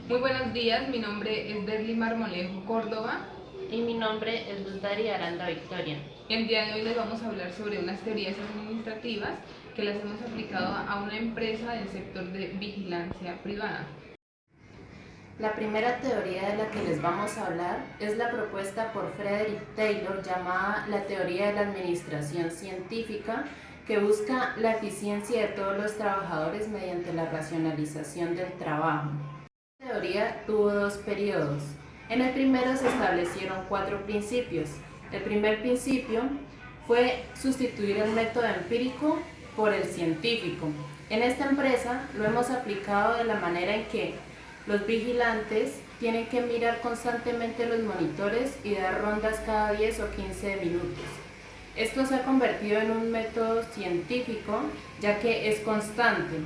Muy buenos días, mi nombre es Derly Marmolejo Córdoba. Y mi nombre es Luz Dari Aranda Victoria. El día de hoy les vamos a hablar sobre unas teorías administrativas que las hemos aplicado a una empresa del sector de vigilancia privada. La primera teoría de la que les vamos a hablar es la propuesta por Frederick Taylor llamada la teoría de la administración científica, que busca la eficiencia de todos los trabajadores mediante la racionalización del trabajo. La teoría tuvo dos periodos. En el primero se establecieron 4 principios. El primer principio fue sustituir el método empírico por el científico. En esta empresa lo hemos aplicado de la manera en que los vigilantes tienen que mirar constantemente los monitores y dar rondas cada 10 o 15 minutos. Esto se ha convertido en un método científico, ya que es constante.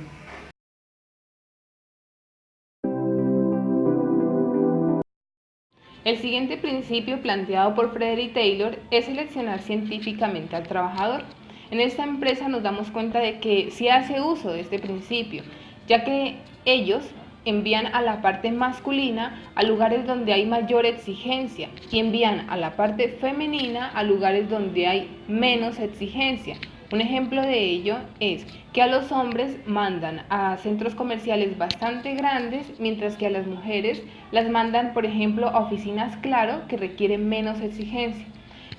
El siguiente principio planteado por Frederick Taylor es seleccionar científicamente al trabajador. En esta empresa nos damos cuenta de que sí hace uso de este principio, ya que ellos envían a la parte masculina a lugares donde hay mayor exigencia y envían a la parte femenina a lugares donde hay menos exigencia. Un ejemplo de ello es que a los hombres mandan a centros comerciales bastante grandes, mientras que a las mujeres las mandan, por ejemplo, a oficinas, claro, que requieren menos exigencia.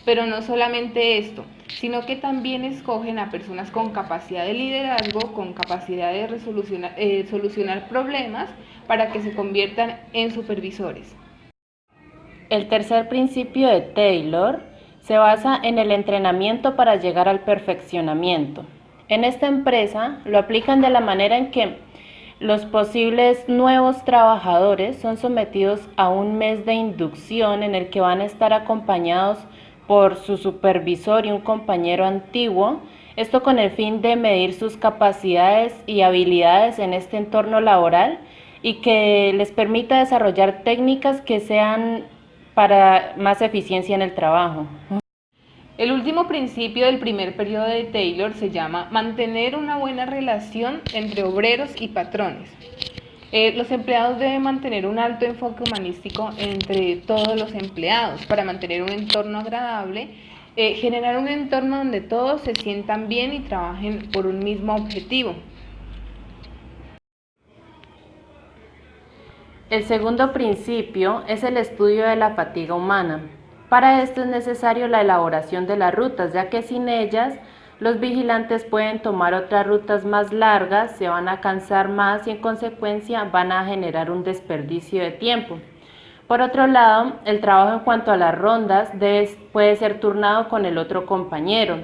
Pero no solamente esto, sino que también escogen a personas con capacidad de liderazgo, con capacidad de solucionar problemas para que se conviertan en supervisores. El tercer principio de Taylor se basa en el entrenamiento para llegar al perfeccionamiento. En esta empresa lo aplican de la manera en que los posibles nuevos trabajadores son sometidos a un mes de inducción en el que van a estar acompañados por su supervisor y un compañero antiguo, esto con el fin de medir sus capacidades y habilidades en este entorno laboral y que les permita desarrollar técnicas que sean para más eficiencia en el trabajo. El último principio del primer periodo de Taylor se llama mantener una buena relación entre obreros y patrones. Los empleados deben mantener un alto enfoque humanístico entre todos los empleados para mantener un entorno agradable, generar un entorno donde todos se sientan bien y trabajen por un mismo objetivo. El segundo principio es el estudio de la fatiga humana. Para esto es necesario la elaboración de las rutas, ya que sin ellas los vigilantes pueden tomar otras rutas más largas, se van a cansar más y en consecuencia van a generar un desperdicio de tiempo. Por otro lado, el trabajo en cuanto a las rondas puede ser turnado con el otro compañero.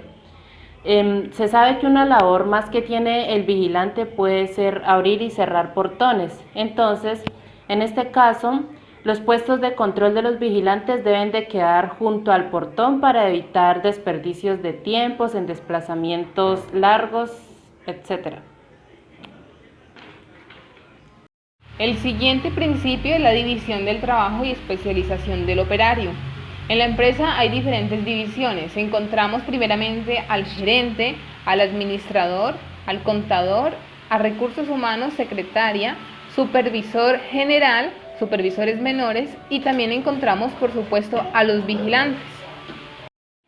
Se sabe que una labor más que tiene el vigilante puede ser abrir y cerrar portones. Entonces, en este caso, los puestos de control de los vigilantes deben de quedar junto al portón para evitar desperdicios de tiempos en desplazamientos largos, etc. El siguiente principio es la división del trabajo y especialización del operario. En la empresa hay diferentes divisiones. Encontramos primeramente al gerente, al administrador, al contador, a recursos humanos, secretaria, supervisor general, supervisores menores y también encontramos, por supuesto, a los vigilantes.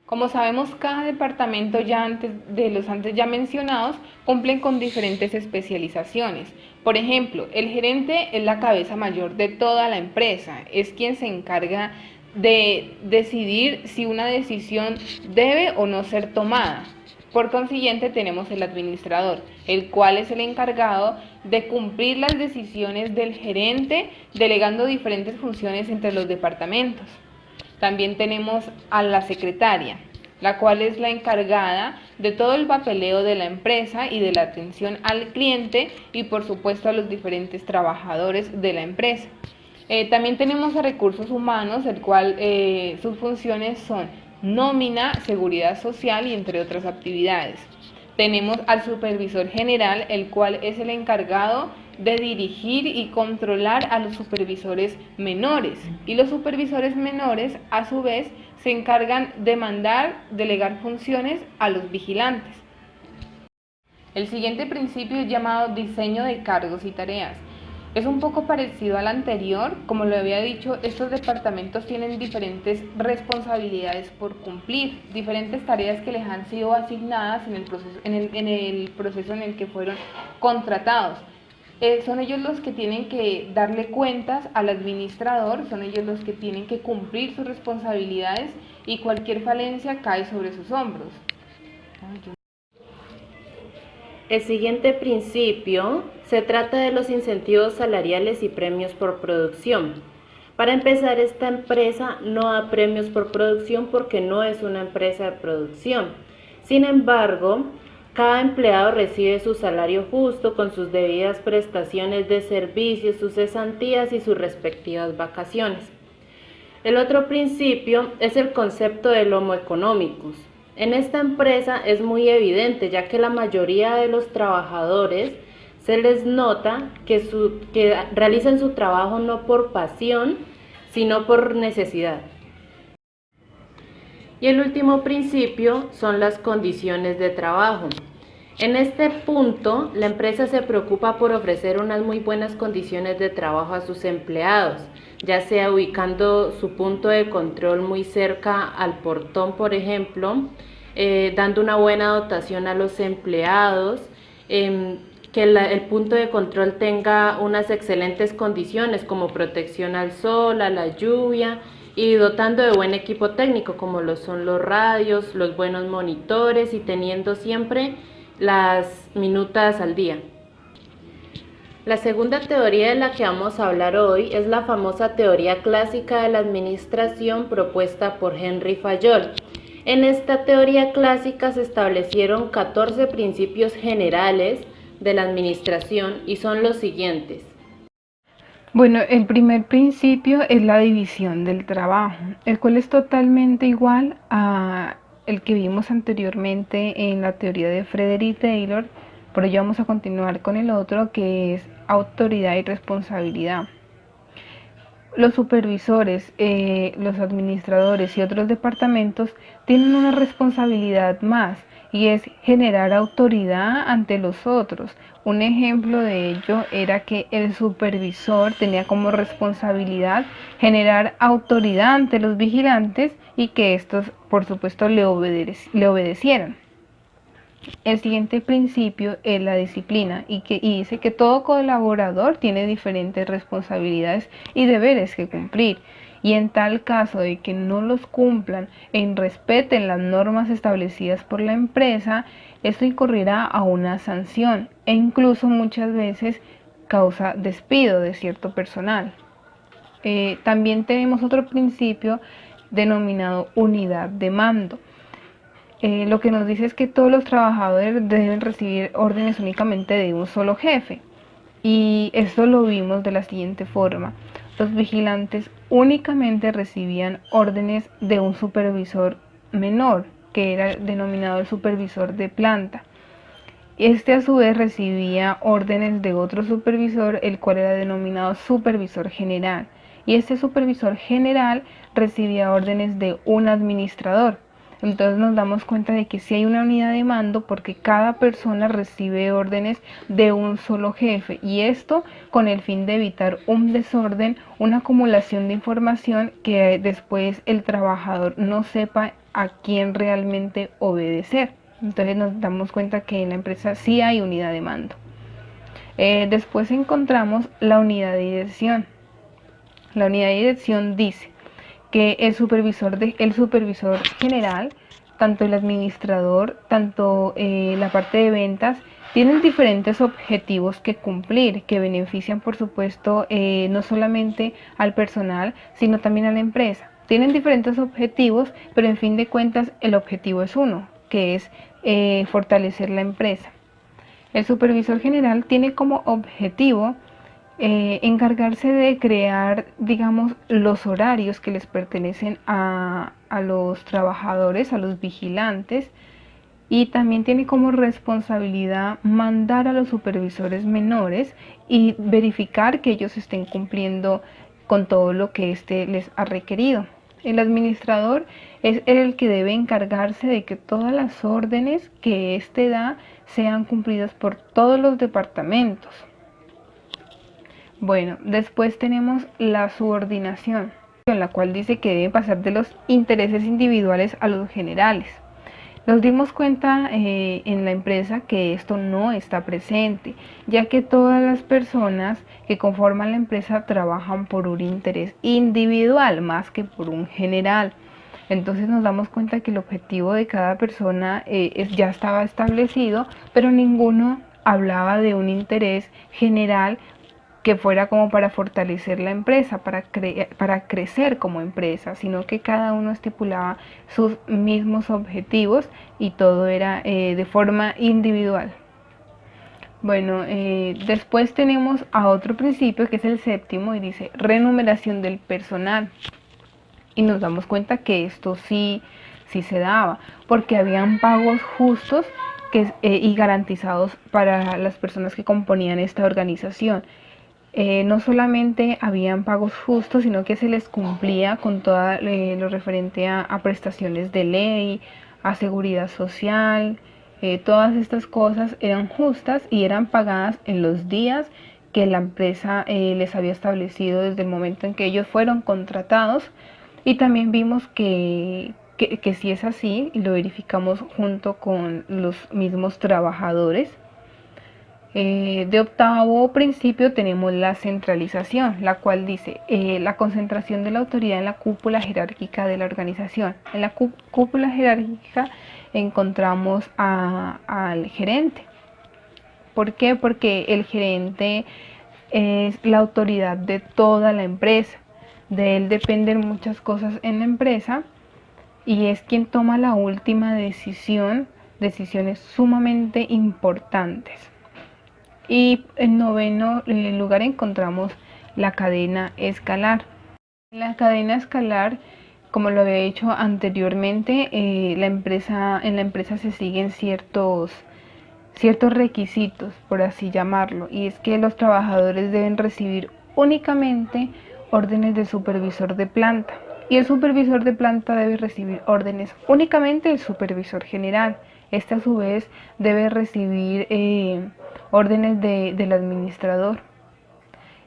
Como sabemos, cada departamento de los antes ya mencionados cumplen con diferentes especializaciones. Por ejemplo, el gerente es la cabeza mayor de toda la empresa, es quien se encarga de decidir si una decisión debe o no ser tomada. Por consiguiente, tenemos el administrador, el cual es el encargado de cumplir las decisiones del gerente, delegando diferentes funciones entre los departamentos. También tenemos a la secretaria, la cual es la encargada de todo el papeleo de la empresa y de la atención al cliente y por supuesto a los diferentes trabajadores de la empresa. También tenemos a recursos humanos, el cual sus funciones son nómina, seguridad social y entre otras actividades. Tenemos al supervisor general, el cual es el encargado de dirigir y controlar a los supervisores menores. Y los supervisores menores, a su vez, se encargan de delegar funciones a los vigilantes. El siguiente principio es llamado diseño de cargos y tareas. Es un poco parecido al anterior. Como lo había dicho, estos departamentos tienen diferentes responsabilidades por cumplir, diferentes tareas que les han sido asignadas en el proceso en el que fueron contratados. Son ellos los que tienen que darle cuentas al administrador, son ellos los que tienen que cumplir sus responsabilidades y cualquier falencia cae sobre sus hombros. El siguiente principio se trata de los incentivos salariales y premios por producción. Para empezar, esta empresa no da premios por producción porque no es una empresa de producción. Sin embargo, cada empleado recibe su salario justo con sus debidas prestaciones de servicios, sus cesantías y sus respectivas vacaciones. El otro principio es el concepto del homo economicus. En esta empresa es muy evidente, ya que la mayoría de los trabajadores se les nota que realizan su trabajo no por pasión, sino por necesidad. Y el último principio son las condiciones de trabajo. En este punto, la empresa se preocupa por ofrecer unas muy buenas condiciones de trabajo a sus empleados, ya sea ubicando su punto de control muy cerca al portón, por ejemplo, dando una buena dotación a los empleados, que el punto de control tenga unas excelentes condiciones como protección al sol, a la lluvia, y dotando de buen equipo técnico como lo son los radios, los buenos monitores y teniendo siempre las minutas al día. La segunda teoría de la que vamos a hablar hoy es la famosa teoría clásica de la administración propuesta por Henry Fayol. En esta teoría clásica se establecieron 14 principios generales de la administración y son los siguientes. Bueno, el primer principio es la división del trabajo, el cual es totalmente igual a el que vimos anteriormente en la teoría de Frederick Taylor, pero ya vamos a continuar con el otro, que es autoridad y responsabilidad. Los supervisores, los administradores y otros departamentos tienen una responsabilidad más, y es generar autoridad ante los otros. Un ejemplo de ello era que el supervisor tenía como responsabilidad generar autoridad ante los vigilantes y que estos, por supuesto, le obedecieran. El siguiente principio es la disciplina y dice que todo colaborador tiene diferentes responsabilidades y deberes que cumplir, y en tal caso de que no los cumplan e respeten las normas establecidas por la empresa, esto incurrirá a una sanción e incluso muchas veces causa despido de cierto personal. También tenemos otro principio denominado unidad de mando. Lo que nos dice es que todos los trabajadores deben recibir órdenes únicamente de un solo jefe. Y esto lo vimos de la siguiente forma. Los vigilantes únicamente recibían órdenes de un supervisor menor, que era denominado el supervisor de planta. Este a su vez recibía órdenes de otro supervisor, el cual era denominado supervisor general. Y este supervisor general recibía órdenes de un administrador. Entonces nos damos cuenta de que sí hay una unidad de mando porque cada persona recibe órdenes de un solo jefe, y esto con el fin de evitar un desorden, una acumulación de información que después el trabajador no sepa a quién realmente obedecer. Entonces nos damos cuenta que en la empresa sí hay unidad de mando. Después encontramos la unidad de dirección. La unidad de dirección dice que el supervisor general, tanto el administrador, tanto la parte de ventas, tienen diferentes objetivos que cumplir, que benefician, por supuesto, no solamente al personal, sino también a la empresa. Tienen diferentes objetivos, pero en fin de cuentas el objetivo es uno, que es fortalecer la empresa. El supervisor general tiene como objetivo encargarse de crear, digamos, los horarios que les pertenecen a los trabajadores, a los vigilantes, y también tiene como responsabilidad mandar a los supervisores menores y verificar que ellos estén cumpliendo con todo lo que éste les ha requerido. El administrador es el que debe encargarse de que todas las órdenes que éste da sean cumplidas por todos los departamentos. Bueno, después tenemos la subordinación, en la cual dice que debe pasar de los intereses individuales a los generales. Nos dimos cuenta en la empresa que esto no está presente, ya que todas las personas que conforman la empresa trabajan por un interés individual más que por un general. Entonces nos damos cuenta que el objetivo de cada persona ya estaba establecido, pero ninguno hablaba de un interés general que fuera como para fortalecer la empresa, para crecer como empresa, sino que cada uno estipulaba sus mismos objetivos y todo era de forma individual. Bueno, después tenemos a otro principio que es el séptimo y dice remuneración del personal. Y nos damos cuenta que esto sí se daba, porque habían pagos justos y garantizados para las personas que componían esta organización. No solamente habían pagos justos, sino que se les cumplía con todo lo referente a prestaciones de ley, a seguridad social. Todas estas cosas eran justas y eran pagadas en los días que la empresa les había establecido desde el momento en que ellos fueron contratados. Y también vimos que si es así, y lo verificamos junto con los mismos trabajadores. De octavo principio tenemos la centralización, la cual dice la concentración de la autoridad en la cúpula jerárquica de la organización. En la cúpula jerárquica encontramos al gerente. ¿Por qué? Porque el gerente es la autoridad de toda la empresa. De él dependen muchas cosas en la empresa y es quien toma la última decisión, decisiones sumamente importantes. Y en noveno lugar encontramos la cadena escalar. En la cadena escalar, como lo había dicho anteriormente, en la empresa se siguen ciertos requisitos, por así llamarlo, y es que los trabajadores deben recibir únicamente órdenes del supervisor de planta, y el supervisor de planta debe recibir órdenes únicamente del supervisor general. Este a su vez debe recibir órdenes del administrador.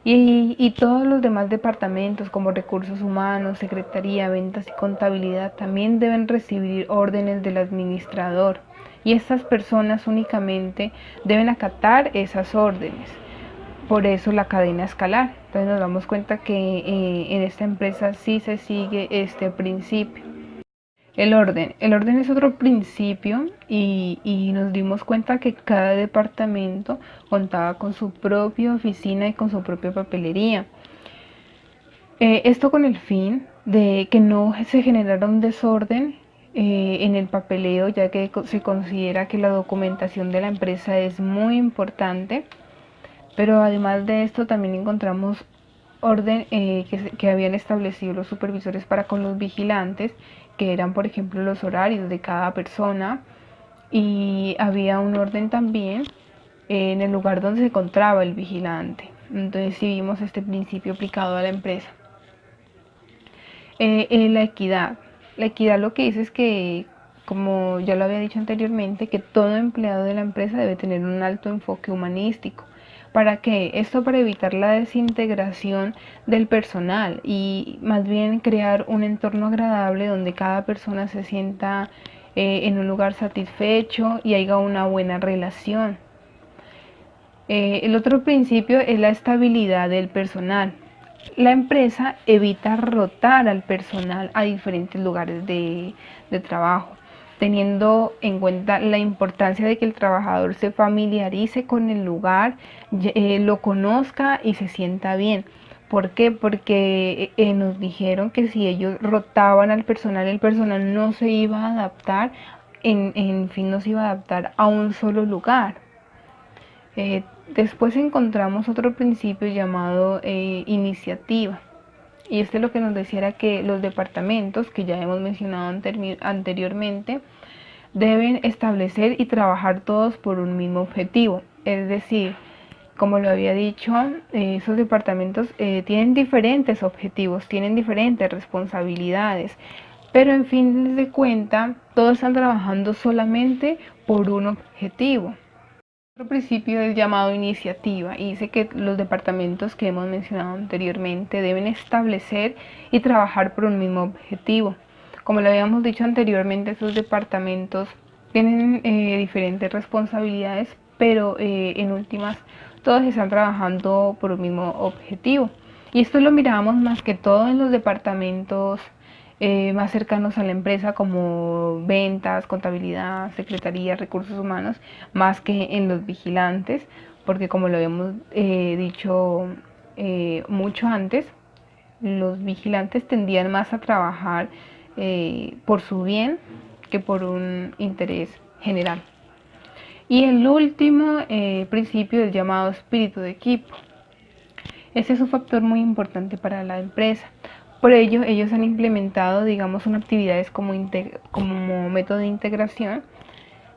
Y todos los demás departamentos como recursos humanos, secretaría, ventas y contabilidad también deben recibir órdenes del administrador. Y estas personas únicamente deben acatar esas órdenes. Por eso la cadena escalar. Entonces nos damos cuenta que en esta empresa sí se sigue este principio. El orden es otro principio y nos dimos cuenta que cada departamento contaba con su propia oficina y con su propia papelería. Esto con el fin de que no se generara un desorden en el papeleo, ya que se considera que la documentación de la empresa es muy importante. Pero además de esto también encontramos orden que habían establecido los supervisores para con los vigilantes, que eran por ejemplo los horarios de cada persona, y había un orden también en el lugar donde se encontraba el vigilante. Entonces sí vimos este principio aplicado a la empresa. La equidad. La equidad lo que dice es que, como ya lo había dicho anteriormente, que todo empleado de la empresa debe tener un alto enfoque humanístico. ¿Para qué? Esto para evitar la desintegración del personal y más bien crear un entorno agradable donde cada persona se sienta en un lugar satisfecho y haya una buena relación. El otro principio es la estabilidad del personal. La empresa evita rotar al personal a diferentes lugares de trabajo, teniendo en cuenta la importancia de que el trabajador se familiarice con el lugar, lo conozca y se sienta bien. ¿Por qué? Porque nos dijeron que si ellos rotaban al personal, el personal no se iba a adaptar, no se iba a adaptar a un solo lugar. Después encontramos otro principio llamado iniciativa. Y este lo que nos decía era que los departamentos, que ya hemos mencionado anteriormente, deben establecer y trabajar todos por un mismo objetivo. Es decir, como lo había dicho, esos departamentos tienen diferentes objetivos, tienen diferentes responsabilidades, pero en fin de cuentas, todos están trabajando solamente por un objetivo. Otro principio es llamado iniciativa y dice que los departamentos que hemos mencionado anteriormente deben establecer y trabajar por un mismo objetivo. Como lo habíamos dicho anteriormente, esos departamentos tienen diferentes responsabilidades, pero en últimas todos están trabajando por un mismo objetivo. Y esto lo mirábamos más que todo en los departamentos más cercanos a la empresa, como ventas, contabilidad, secretaría, recursos humanos, más que en los vigilantes, porque como lo habíamos dicho mucho antes, los vigilantes tendían más a trabajar por su bien que por un interés general. Y el último principio es llamado espíritu de equipo. Ese es un factor muy importante para la empresa. Por ello, ellos han implementado, digamos, unas actividades como método de integración.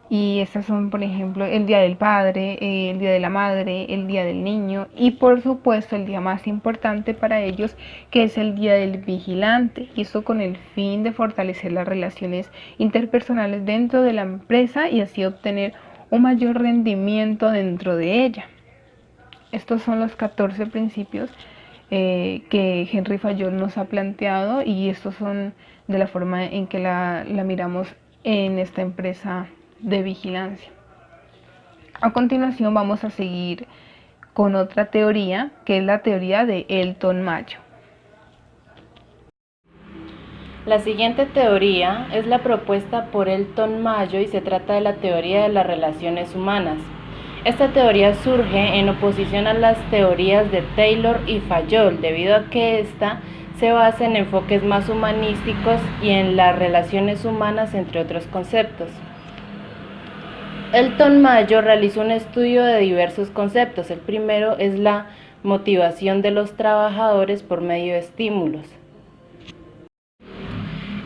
Y estas son, por ejemplo, el Día del Padre, el Día de la Madre, el Día del Niño y, por supuesto, el día más importante para ellos, que es el Día del Vigilante. Y esto con el fin de fortalecer las relaciones interpersonales dentro de la empresa y así obtener un mayor rendimiento dentro de ella. Estos son los 14 principios que Henry Fayol nos ha planteado y estos son de la forma en que la miramos en esta empresa de vigilancia. A continuación vamos a seguir con otra teoría, que es la teoría de Elton Mayo. La siguiente teoría es la propuesta por Elton Mayo y se trata de la teoría de las relaciones humanas. Esta teoría surge en oposición a las teorías de Taylor y Fayol, debido a que ésta se basa en enfoques más humanísticos y en las relaciones humanas, entre otros conceptos. Elton Mayo realizó un estudio de diversos conceptos. El primero es la motivación de los trabajadores por medio de estímulos.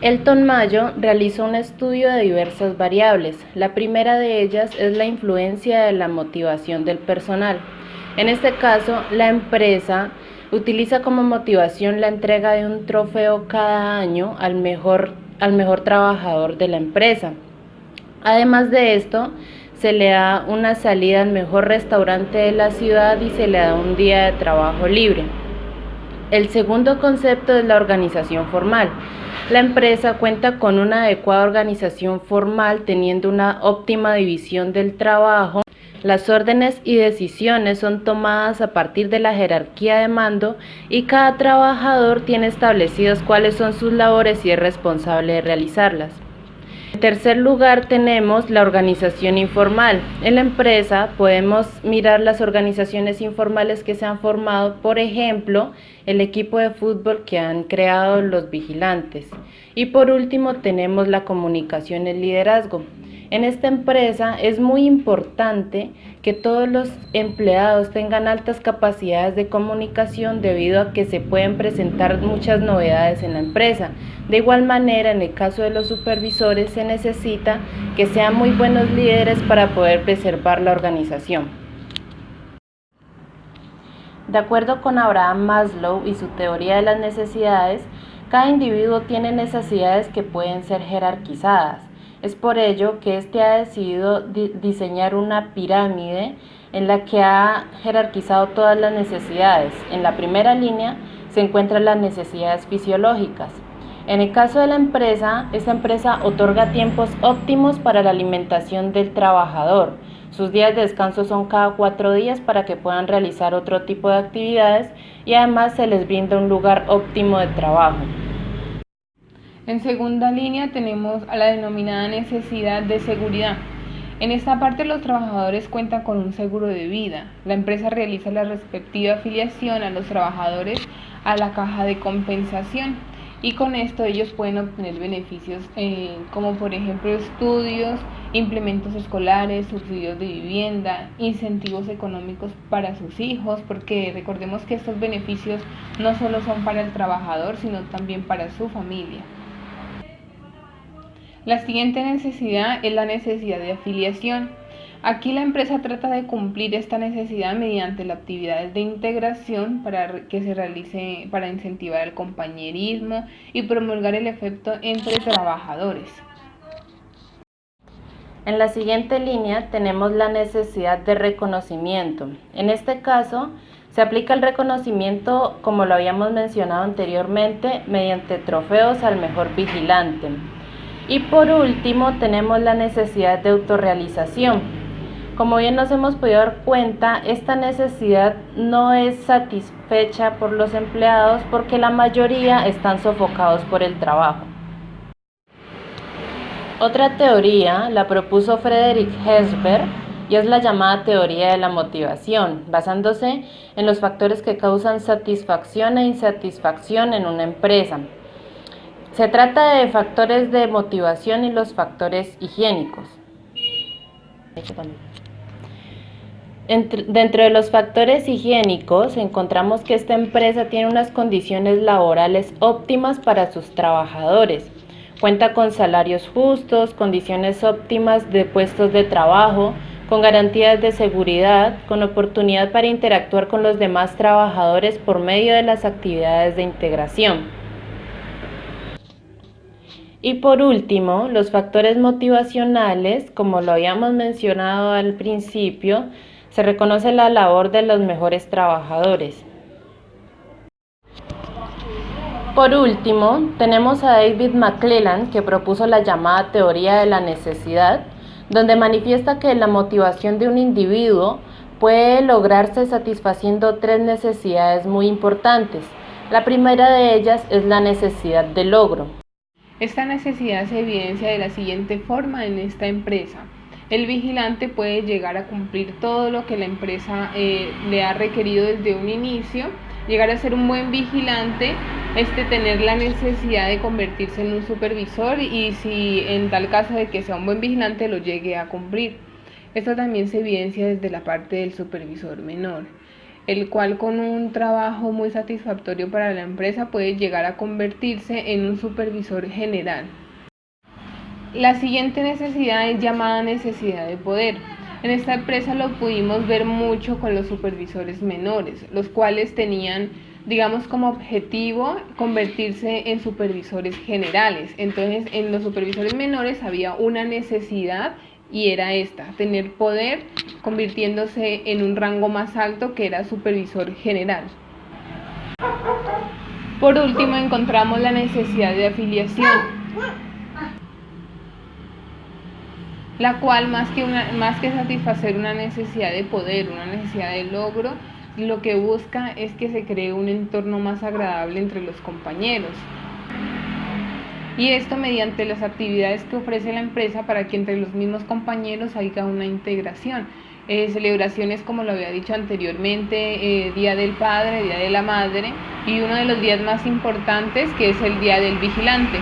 Elton Mayo realizó un estudio de diversas variables. La primera de ellas es la influencia de la motivación del personal. En este caso, la empresa utiliza como motivación la entrega de un trofeo cada año al mejor trabajador de la empresa. Además de esto, se le da una salida al mejor restaurante de la ciudad y se le da un día de trabajo libre. El segundo concepto es la organización formal. La empresa cuenta con una adecuada organización formal, teniendo una óptima división del trabajo. Las órdenes y decisiones son tomadas a partir de la jerarquía de mando y cada trabajador tiene establecidos cuáles son sus labores y es responsable de realizarlas. En tercer lugar tenemos la organización informal. En la empresa podemos mirar las organizaciones informales que se han formado, por ejemplo, el equipo de fútbol que han creado los vigilantes. Y por último tenemos la comunicación y el liderazgo. En esta empresa es muy importante que todos los empleados tengan altas capacidades de comunicación debido a que se pueden presentar muchas novedades en la empresa. De igual manera, en el caso de los supervisores se necesita que sean muy buenos líderes para poder preservar la organización. De acuerdo con Abraham Maslow y su teoría de las necesidades, cada individuo tiene necesidades que pueden ser jerarquizadas. Es por ello que éste ha decidido diseñar una pirámide en la que ha jerarquizado todas las necesidades. En la primera línea se encuentran las necesidades fisiológicas. En el caso de la empresa, esta empresa otorga tiempos óptimos para la alimentación del trabajador. Sus días de descanso son cada 4 días para que puedan realizar otro tipo de actividades y además se les brinda un lugar óptimo de trabajo. En segunda línea tenemos a la denominada necesidad de seguridad. En esta parte los trabajadores cuentan con un seguro de vida. La empresa realiza la respectiva afiliación a los trabajadores a la caja de compensación y con esto ellos pueden obtener beneficios como por ejemplo estudios, implementos escolares, subsidios de vivienda, incentivos económicos para sus hijos, porque recordemos que estos beneficios no solo son para el trabajador, sino también para su familia. La siguiente necesidad es la necesidad de afiliación. Aquí la empresa trata de cumplir esta necesidad mediante las actividades de integración para que se realice para incentivar el compañerismo y promulgar el efecto entre trabajadores. En la siguiente línea tenemos la necesidad de reconocimiento. En este caso, se aplica el reconocimiento, como lo habíamos mencionado anteriormente, mediante trofeos al mejor vigilante. Y por último, tenemos la necesidad de autorrealización. Como bien nos hemos podido dar cuenta, esta necesidad no es satisfecha por los empleados porque la mayoría están sofocados por el trabajo. Otra teoría la propuso Friedrich Herzberg y es la llamada teoría de la motivación, basándose en los factores que causan satisfacción e insatisfacción en una empresa. Se trata de factores de motivación y los factores higiénicos. Dentro de los factores higiénicos encontramos que esta empresa tiene unas condiciones laborales óptimas para sus trabajadores. Cuenta con salarios justos, condiciones óptimas de puestos de trabajo, con garantías de seguridad, con oportunidad para interactuar con los demás trabajadores por medio de las actividades de integración. Y por último, los factores motivacionales, como lo habíamos mencionado al principio, se reconoce la labor de los mejores trabajadores. Por último, tenemos a David McClelland, que propuso la llamada teoría de la necesidad, donde manifiesta que la motivación de un individuo puede lograrse satisfaciendo tres necesidades muy importantes. La primera de ellas es la necesidad de logro. Esta necesidad se evidencia de la siguiente forma en esta empresa. El vigilante puede llegar a cumplir todo lo que la empresa le ha requerido desde un inicio, llegar a ser un buen vigilante, tener la necesidad de convertirse en un supervisor y si en tal caso de que sea un buen vigilante lo llegue a cumplir. Esto también se evidencia desde la parte del supervisor menor, el cual con un trabajo muy satisfactorio para la empresa puede llegar a convertirse en un supervisor general. La siguiente necesidad es llamada necesidad de poder. En esta empresa lo pudimos ver mucho con los supervisores menores, los cuales tenían, digamos, como objetivo convertirse en supervisores generales. Entonces, en los supervisores menores había una necesidad y era esta, tener poder convirtiéndose en un rango más alto que era supervisor general. Por último, encontramos la necesidad de afiliación, la cual más que satisfacer una necesidad de poder, una necesidad de logro, lo que busca es que se cree un entorno más agradable entre los compañeros. Y esto mediante las actividades que ofrece la empresa para que entre los mismos compañeros haya una integración. Celebraciones, como lo había dicho anteriormente, Día del Padre, Día de la Madre y uno de los días más importantes que es el Día del Vigilante.